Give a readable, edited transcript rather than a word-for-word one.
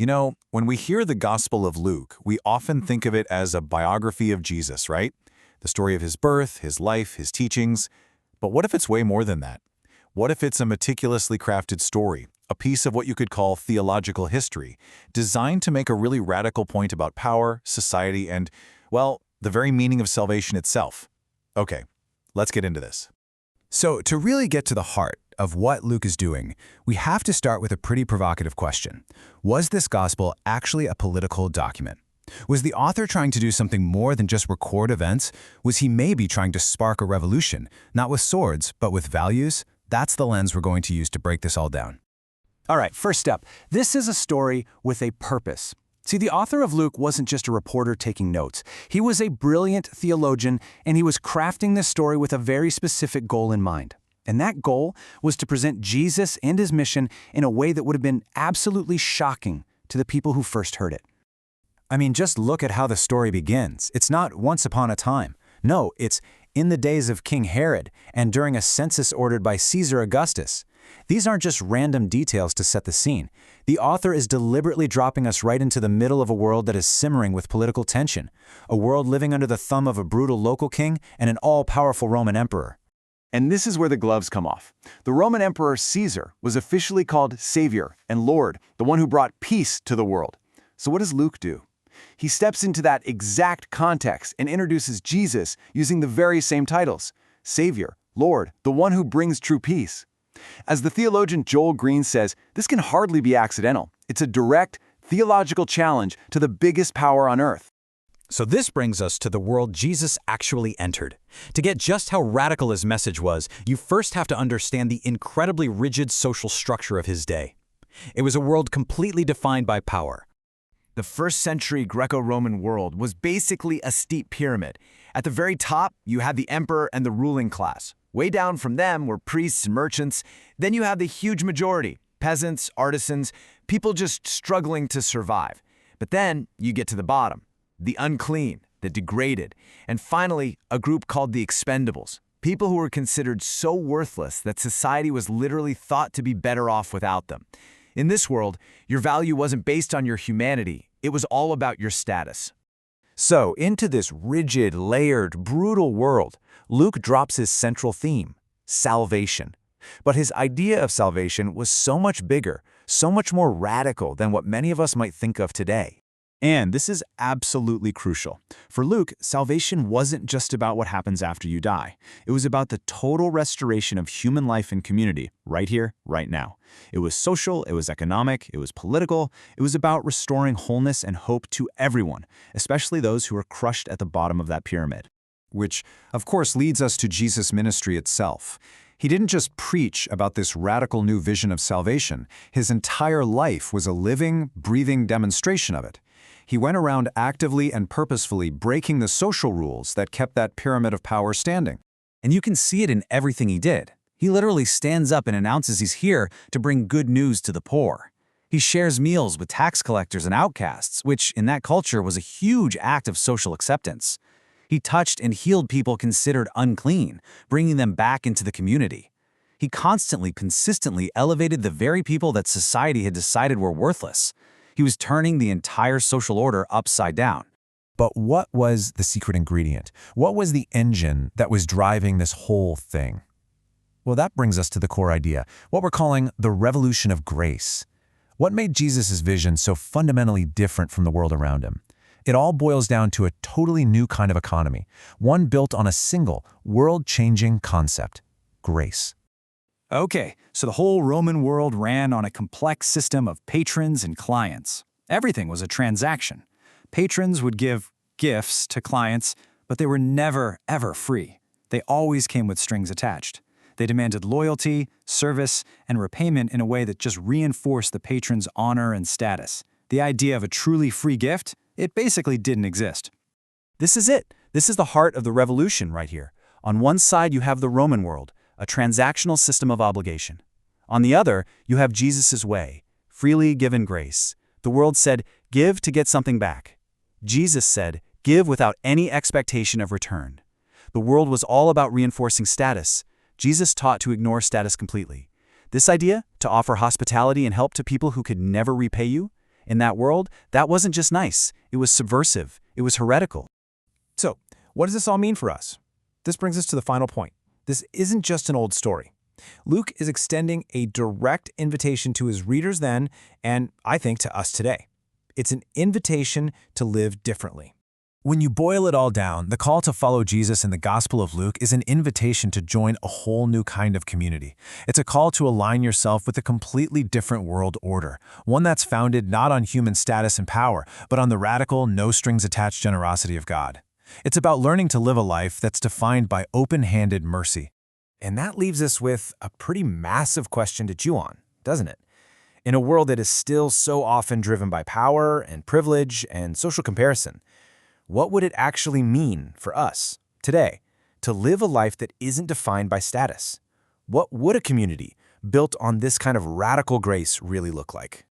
You know, when we hear the Gospel of Luke, we often think of it as a biography of Jesus, right? The story of his birth, his life, his teachings. But what if it's way more than that? What if it's a meticulously crafted story, a piece of what you could call theological history, designed to make a really radical point about power, society, and, well, the very meaning of salvation itself? Okay, let's get into this. So, to really get to the heart of what Luke is doing, we have to start with a pretty provocative question. Was this gospel actually a political document? Was the author trying to do something more than just record events? Was he maybe trying to spark a revolution, not with swords, but with values? That's the lens we're going to use to break this all down. All right, first up, this is a story with a purpose. See, the author of Luke wasn't just a reporter taking notes. He was a brilliant theologian, and he was crafting this story with a very specific goal in mind. And that goal was to present Jesus and his mission in a way that would have been absolutely shocking to the people who first heard it. I mean, just look at how the story begins. It's not once upon a time. No, it's in the days of King Herod and during a census ordered by Caesar Augustus. These aren't just random details to set the scene. The author is deliberately dropping us right into the middle of a world that is simmering with political tension, a world living under the thumb of a brutal local king and an all-powerful Roman emperor. And this is where the gloves come off. The Roman Emperor Caesar was officially called Savior and Lord, the one who brought peace to the world. So what does Luke do? He steps into that exact context and introduces Jesus using the very same titles: Savior, Lord, the one who brings true peace. As the theologian Joel Green says, this can hardly be accidental. It's a direct theological challenge to the biggest power on earth. So this brings us to the world Jesus actually entered. To get just how radical his message was, you first have to understand the incredibly rigid social structure of his day. It was a world completely defined by power. The first-century Greco-Roman world was basically a steep pyramid. At the very top, you had the emperor and the ruling class. Way down from them were priests and merchants. Then you have the huge majority, peasants, artisans, people just struggling to survive. But then you get to the bottom, the unclean, the degraded, and finally, a group called the expendables, people who were considered so worthless that society was literally thought to be better off without them. In this world, your value wasn't based on your humanity, it was all about your status. So, into this rigid, layered, brutal world, Luke drops his central theme: salvation. But his idea of salvation was so much bigger, so much more radical than what many of us might think of today. And this is absolutely crucial. For Luke, salvation wasn't just about what happens after you die. It was about the total restoration of human life and community, right here, right now. It was social, it was economic, it was political. It was about restoring wholeness and hope to everyone, especially those who were crushed at the bottom of that pyramid. Which, of course, leads us to Jesus' ministry itself. He didn't just preach about this radical new vision of salvation. His entire life was a living, breathing demonstration of it. He went around actively and purposefully breaking the social rules that kept that pyramid of power standing. And you can see it in everything he did. He literally stands up and announces he's here to bring good news to the poor. He shares meals with tax collectors and outcasts, which in that culture was a huge act of social acceptance. He touched and healed people considered unclean, bringing them back into the community. He consistently elevated the very people that society had decided were worthless. He was turning the entire social order upside down. But what was the secret ingredient? What was the engine that was driving this whole thing? Well, that brings us to the core idea, what we're calling the revolution of grace. What made Jesus' vision so fundamentally different from the world around him? It all boils down to a totally new kind of economy, one built on a single, world-changing concept: grace. Okay, so the whole Roman world ran on a complex system of patrons and clients. Everything was a transaction. Patrons would give gifts to clients, but they were never, ever free. They always came with strings attached. They demanded loyalty, service, and repayment in a way that just reinforced the patron's honor and status. The idea of a truly free gift, it basically didn't exist. This is it. This is the heart of the revolution right here. On one side, you have the Roman world, a transactional system of obligation. On the other, you have Jesus' way, freely given grace. The world said, give to get something back. Jesus said, give without any expectation of return. The world was all about reinforcing status. Jesus taught to ignore status completely. This idea, to offer hospitality and help to people who could never repay you, In that world, that wasn't just nice. It was subversive. It was heretical. So, what does this all mean for us? This brings us to the final point. This isn't just an old story. Luke is extending a direct invitation to his readers then, and I think to us today. It's an invitation to live differently. When you boil it all down, the call to follow Jesus in the Gospel of Luke is an invitation to join a whole new kind of community. It's a call to align yourself with a completely different world order, one that's founded not on human status and power, but on the radical, no-strings-attached generosity of God. It's about learning to live a life that's defined by open-handed mercy. And that leaves us with a pretty massive question to chew on, doesn't it? In a world that is still so often driven by power and privilege and social comparison, what would it actually mean for us, today, to live a life that isn't defined by status? What would a community built on this kind of radical grace really look like?